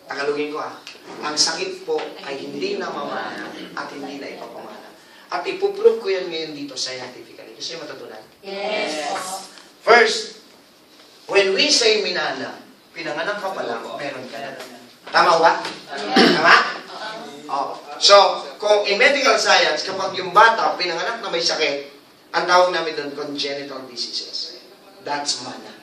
Tagalogin ko ang sakit po ay hindi namamana at hindi na ipapamana. At ipuprove ko yan ngayon dito scientifically. Gusto niyo matutunan? Yes. First, when we say minana, pinanganak ka pa lang, meron ka na. Tama ba? Tama? Oh. So, kung in medical science, kapag yung bata pinanganak na may sakit, ang tawag namin doon congenital diseases. That's mana.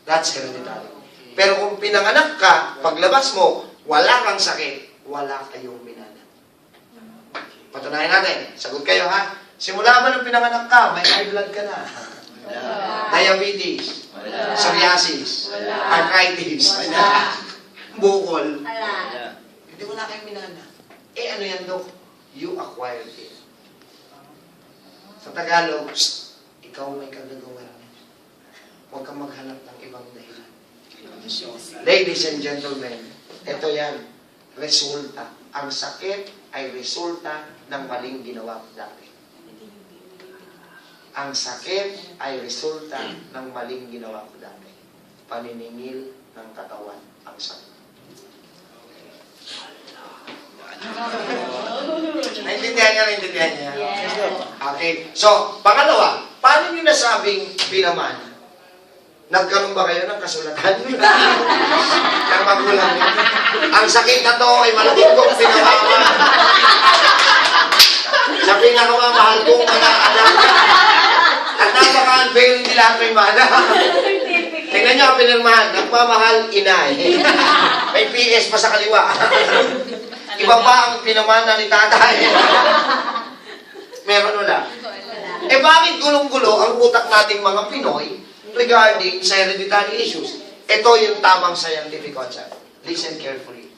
That's hereditary. Pero kung pinanganak ka, paglabas mo, wala kang sakit, wala kayong minana. Patunayan natin. Sagot kayo ha. Simula ba nung pinanganak ka, may high blood ka na. Diabetes. Psoriasis. Arthritis. Bukol. Hindi wala kayong minana. Eh ano yan, Dok? You acquired it. Sa Tagalog, ikaw may kagagawa. Huwag kang maghanap ng ibang dahilan. Ladies and gentlemen, ito yan. Resulta. Ang sakit ay resulta ng maling ginawa dati. Ang sakit ay resulta ng maling ginawa ko dati. Paniningil ng katawan ang sakit. Naintindihan niya? Okay. So, pangalawa, paano niyo nasabing pinamana? Nagkaroon ba kayo ng kasulatan? Ng magulang niyo? Ang sakit na to ay malaking kong pinamama. Sa pinakamamahal kong mga anak. At napaka-unfair hindi lahat may mana. Tingnan niyo ang pinirmahan. Nagmamahal, inay. May PS pa sa kaliwa. Iba pa ang pinamana ni tatay. Meron wala? Eh bakit gulong-gulo ang utak nating mga Pinoy regarding sa hereditary issues? Ito yung tamang scientific concept. Listen carefully.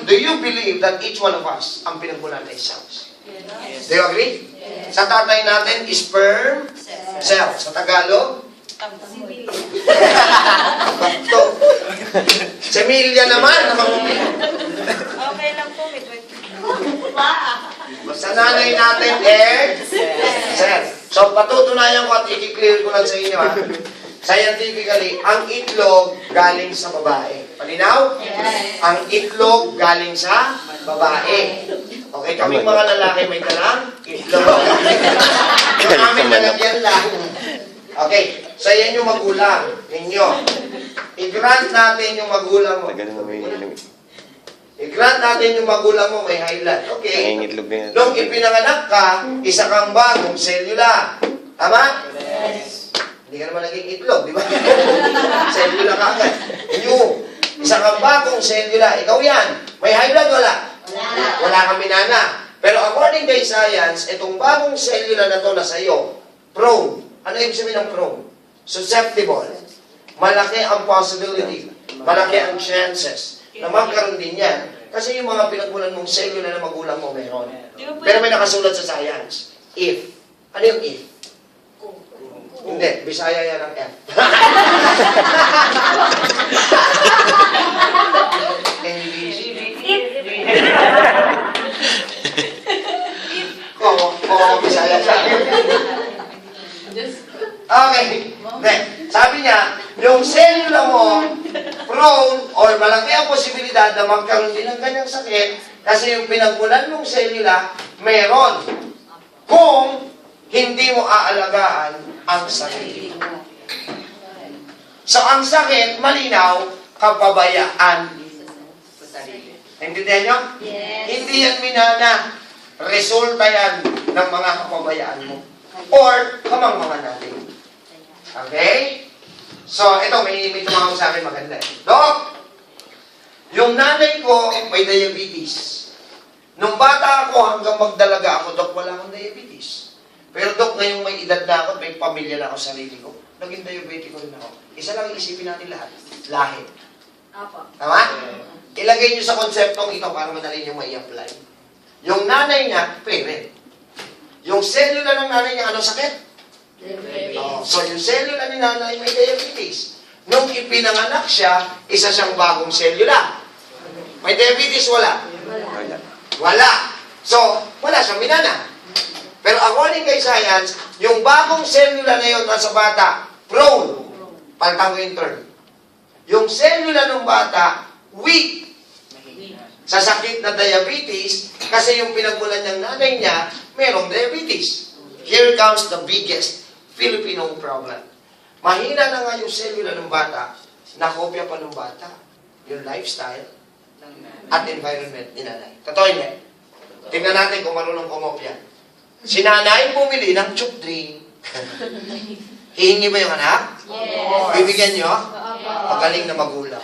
Do you believe that each one of us ang pinagmulan ay cells? Yes. Do you agree? Yes. Sa tatay natin, sperm cell. Sa Tagalog? Bakto. Semilya naman. Okay lang po, may 20. Sa nanay natin, cell. So, patutunayan ko at i-clear ko lang sa inyo, Scientifically, ang itlog galing sa babae. Palinaw? Yes. Ang itlog galing sa babae. Okay, kami mga lalaki may dalang itlog. Yung amin nalagyan lang. Okay, so yan yung magulang ninyo. I-grant natin yung magulang mo. I-grant natin yung magulang mo may high blood. Okay. Nung ipinanganak ka, isa kang bagong selula. Tama? Yes. Hindi ka naman naging itlog, di ba? Selula ka agad. New. Isa kang bagong selula. Ikaw yan. May high blood, wala? Wala kang minana. Pero according kay science, itong bagong selula na to na sa'yo, prone. Ano ibig sabihin ng prone? Susceptible. Malaki ang possibility. Malaki ang chances na magkaroon din yan. Kasi yung mga pinagmulan mong selula na magulang mo meron. Pero may nakasulat sa science. If. Ano yung if? Hindi. Bisaya yan ang F. Oo, Bisaya siya. Okay. Hindi. Sabi niya, yung selula mo, prone or malaki ang posibilidad na magkaroon din ng kanyang sakit kasi yung pinagmulan mong selula, meron. Kung hindi mo aalagaan ang sakit. So, ang sakit, malinaw, kapabayaan. Intindihan nyo? Yes. Hindi yan minana. Resulta yan ng mga kapabayaan mo. Or, kamangmangan natin. Okay? So, ito, may tumawag sa akin maganda. Dok, yung nanay ko may diabetes. Nung bata ako, hanggang magdalaga ako, Dok, wala akong diabetes. Pero Dok, ngayong may edad na ako, may pamilya na ako sa sarili ko, naging diabetic ko rin ako. Isa lang isipin natin lahat. Lahi. Apo. Tama? Ilagay nyo sa konseptong ito para madali nyo mai-apply. Yung nanay niya, parent. Yung cellula ng nanay niya, ano sakit? Oh, so yung cellula ni nanay may diabetes. Nung ipinanganak siya, isa siyang bagong cellula. May diabetes, wala? Wala. So, wala siyang minana. Pero according kay science, yung bagong cellula na yun nasa bata, prone. Palitan ko yung term. Yung cellula ng bata, Weak sa sakit na diabetes kasi yung pinagmulan ng nanay niya merong diabetes. Here comes the biggest Filipino problem. Mahina na nga yung selula ng bata, nakopya pa ng bata yung lifestyle at environment ni nanay. Totoo niya. Tingnan natin kung marunong kumopya. Si nanay bumili ng chuk drink. Hihingi ba yung anak? Yes. Bibigyan nyo? Magaling na magulang.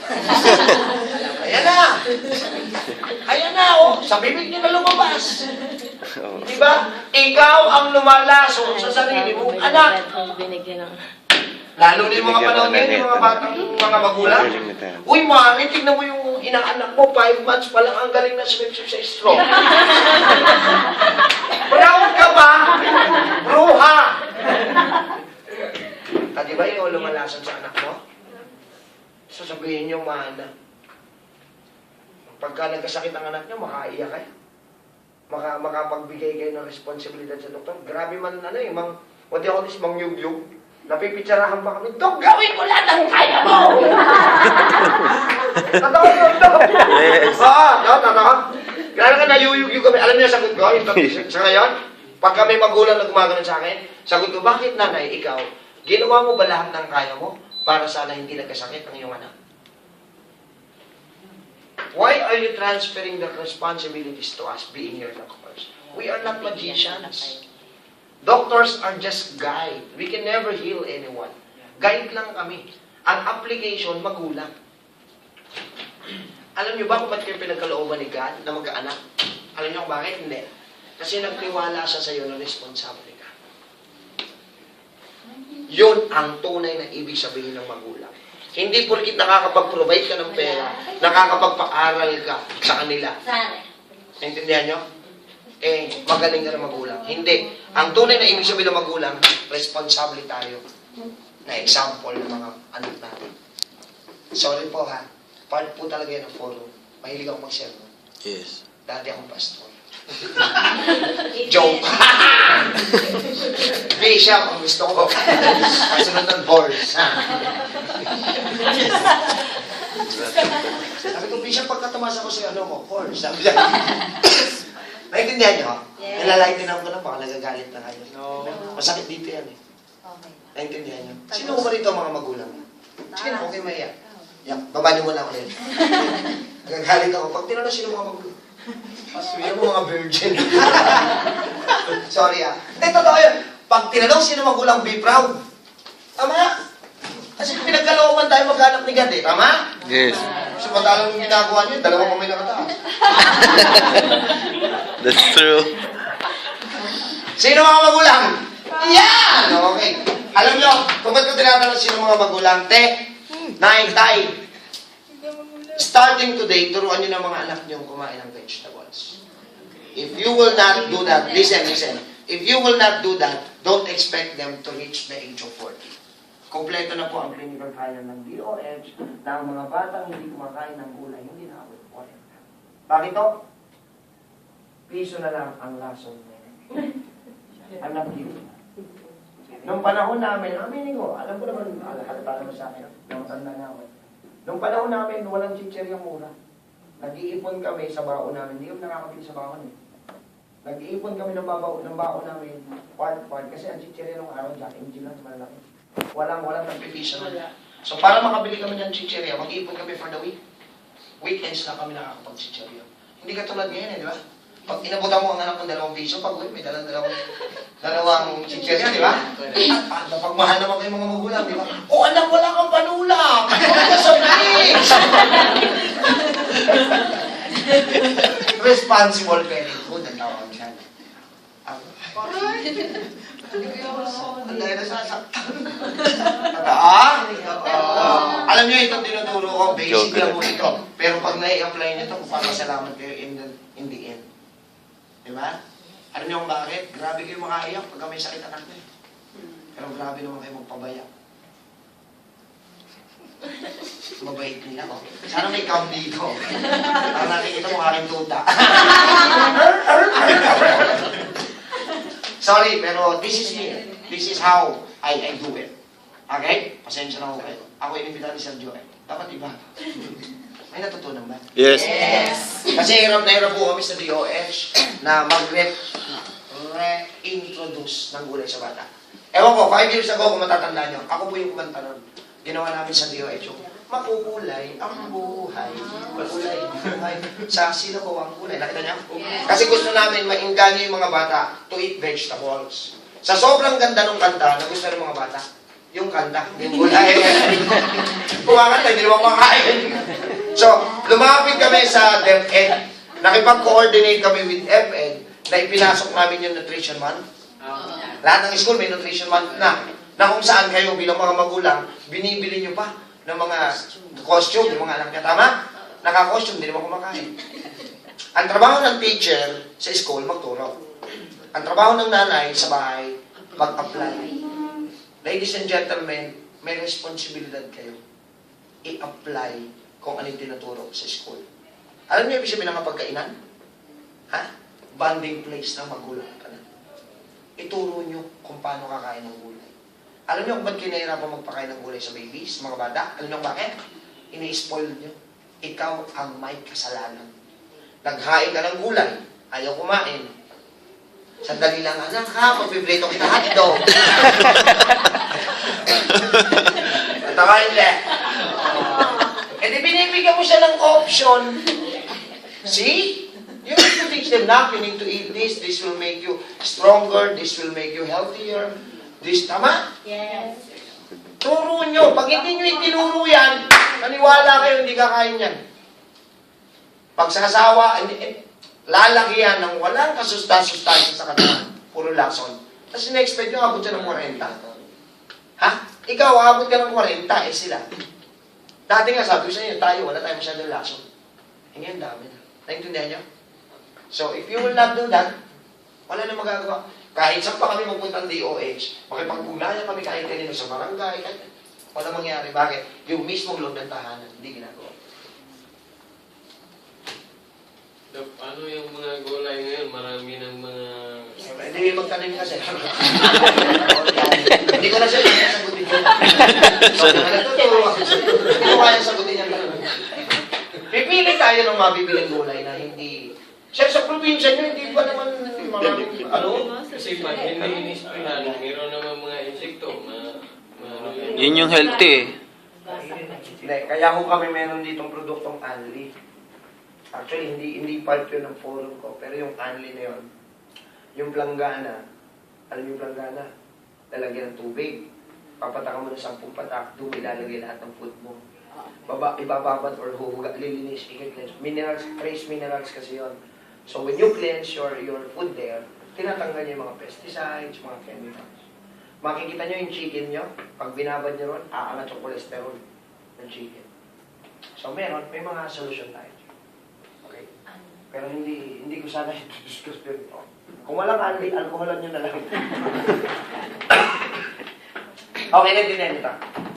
Ayan na! Ayan na, oh! Sa bibig niyo na lumabas. Di ba? Ikaw ang lumalaso sa sarili mong anak. Lalo na yung mga panahon ngayon, yung mga batang, mga magulang. Uy, mami, tignan mo yung inaanak mo, 5 months pa lang ang galing na swim-swim sa stroke. Proud ka ba? Bruha! Di ba ikaw lumalasan sa anak mo? Sasabihin niyo, mana. Pagka nagkasakit ang anak niyo, makaiyak kayo. Makapagbigay kayo ng responsibilidad sa doktor. Grabe man, what do you call this, mangyugyug. Napipitsarahan pa kami, Dok, gawin mo lahat ang kaya mo! Totoo yun, Dok! Yes. Totoo. Kaya ka nayuyugyug kami. Alam niyo yung sagot ko? Sa ngayon, pag kami magulang na gumagano sa akin, sagot ko, bakit nanay, ikaw, ginawa mo ba lahat ng kaya mo para sana hindi nagkasakit ang iyong anak? Why are you transferring the responsibilities to us being your doctors? We are not magicians. Doctors are just guide. We can never heal anyone. Guide lang kami. Ang application, magulang. Alam niyo ba kung ba't kayo pinagkalooban ni God na magkaanak? Alam niyo kung bakit? Hindi. Kasi nagtiwala siya sa iyo na responsable ka. Yun ang tunay na ibig sabihin ng magulang. Hindi porkit nakakapag-provide ka ng pera, nakakapagpa-aral ka sa kanila. Naintindihan nyo? Magaling ka na magulang. Hindi. Ang tunay na ibig sabihin ng magulang, responsable tayo na example ng mga anak natin. Sorry po ha. Part po talaga yan ng forum. Mahilig ako mag-sermon. Yes. Dati akong pastor. Joke. Bishop, ang gusto ko. Kasunod ng horse. Sabi ko, Bishop, pagka tumasa ko sa horse. Sabi niya. Naintindihan niyo? Yes. Nalalighten ako na, baka nagagalit na kayo. No. Masakit dito yan eh. Okay. Naintindihan niyo? Sino ko ba rito ang mga magulang? Sige na, okay maiyak. Yan, babali mo na ako rin. Nagagalit ako. Pag tinanong sino mga magulang? Yan mo mga virgin. Sorry ah. Hindi, totoo yun. Pag tinanong sino magulang, be proud. Tama? Kasi pinagkalooban tayo maghanap ni God eh. Tama? Yes. So, madalang yung ginagawa niyo, dalawang kamay nakataas. That's true. Sino mga magulang? Yan! Okay. Alam niyo, kung ba't ko tinatanong sino mga magulang, nay, tay, starting today, turuan niyo ng mga anak niyo kumain ng vegetables. If you will not do that, listen. If you will not do that, don't expect them to reach the age of 40. Kompleto na po ang clinical trial ng DOH na ang mga batang hindi kumakain ng gulay, hindi na ako 40. Bakit to? Piso na lang ang lason ngayon. I'm not kidding. Nung panahon namin, aminin ko, alam ko naman, halata naman sa akin, nung tanda na ako. Nung panahon namin, walang chicheryang mura. Nag-iipon kami sa baon namin, hindi kami nakakapili sa baon eh. Nag-iipon kami ng baon namin, part, kasi ang chicherya nung araw dyan, engine lang, malalaki. Walang nagpipisya na. So para makabili kami ng chicherya, mag-iipon kami for the week. Weekends na kami nakakapag-chicherya. Hindi ka tulad ngayon eh, di ba? Pag inabutan mo ang anak ng 2 piso, pag uwi, may dalawang chicherya, di ba? At napagmahal naman kayo mga magulang, di ba? Oh anak, wala kang panulak! Wala sa mix! Responsible parenthood, ang tawag dyan. Ang dahil nasasaktan. Alam niyo, itong tinuturo ko, basic lang po ito. Pero pag nai-apply niyo ito, magpapasalamat kayo in the end. Diba? Alam niyo kung bakit? Grabe kayo makaiyak pag may sakit anak niyo. Pero grabe naman kayo magpabaya. Mabait nila, oh. Sana may cam dito. Para nakikita mo aking tuta. Sorry, pero this is me. This is how I do it. Okay? Pasensya na ako kayo. Ako inimbita ni Sergio. Dapat iba. May natutunan ba? Yes. Kasi hirap na hirap po kami sa DOH na mag-reintroduce ng gulay sa bata. Ewan ko, 5 years ago, kung matatandaan nyo, ako po yung kumanta nun. Ginawa namin sa DOH yung makukulay ang buhay. Makulay ang buhay. Sa sila ko ang kulay. Nakita niyo? Kasi gusto namin maingganyo yung mga bata to eat vegetables. Sa sobrang ganda ng kanta na gusto ng mga bata, yung kanta, yung gulay. Kumakanta, hindi naman makain. So, lumapit kami sa DepEd. Nakipag-coordinate kami with DepEd na ipinasok namin yung Nutrition Month. Lahat ng school may Nutrition Month na kung saan kayo bilang mga magulang, binibili nyo pa ng mga costume, yung mga anak niya. Tama? Naka-costume, hindi naman kumakain. Ang trabaho ng teacher sa school, magturo. Ang trabaho ng nanay sa bahay, mag-apply. Ladies and gentlemen, may responsibilidad kayo. I-apply kung ano yung tinuturo sa school. Alam niyo ibig sabihin ng mapagkainan? Ha? Bonding place ng magulang ka na. Ituro niyo kung paano kakain ng gulay. Alam niyo kung ba't kinahirapan magpakain ng gulay sa babies, mga bata? Alam niyo bakit? Ini-spoil niyo. Ikaw ang may kasalanan. Naghain ka ng gulay, ayaw kumain. Sandali lang, anak ha, magpiprito kita hotdog. At ako hindi. E di binibigyan mo siya ng option. See? You need to teach them now, you need to eat this, this will make you stronger, this will make you healthier. This, tama? Yes. Turo nyo. Pag hindi nyo itinuro yan, naniwala kayo, hindi kakain yan. Pag sa asawa, lalaki yan ng walang kasustansya sa katawan. Puro lason. Tapos in-expect nyo, abot siya ng 40. Ha? Ikaw, abot ka ng 40, eh sila. Dati nga, sabi ko sa inyo, tayo, wala tayo masyadong lason. Ngayon, dami na. Naintindihan nyo? So, if you will not do that, wala na magagawa. Kahit saan pa kami magpuntang DOH, makipagpugnayan kami kahit kanino sa barangay, kahit wala mangyari. Bakit? Yung mismong loob ng tahanan, hindi ginagawa. Dok, ano yung mga gulay ngayon? Marami ng mga... Hindi magtanim kasi. Hindi ko na siya sagutin yun. So, hindi ko kaya sagutin yan. Pipili tayo ng mabibiling gulay na hindi... Siyempre sa probinsya nyo, hindi pa naman maraming ano? Kasi pag hindi inispinan, meron naman mga insekto na... Yun yung healthy eh. Hindi, kaya ko kami meron ditong produktong Anli. Actually, hindi part yun ng forum ko, pero yung Anli na yun, yung planggana, alam yung planggana, lalagyan ng tubig, papatakan mo ng 10 patak, doon ilalagay lahat ng food mo. Ibababad or huhuga, lilinis, i-cleanse. Minerals, trace minerals kasi yun. So when you cleanse your food there, tinatanggal niyo yung mga pesticides, mga chemicals. Makikita niyo yung chicken niyo, pag binabad niyo ron, aangat yung cholesterol ng chicken. So may mga solution tayo. Okay? Pero hindi ko sana i-discuss pero ito. Kung walang alcoholan niyo na lang. Okay, naintindihan niyo ito.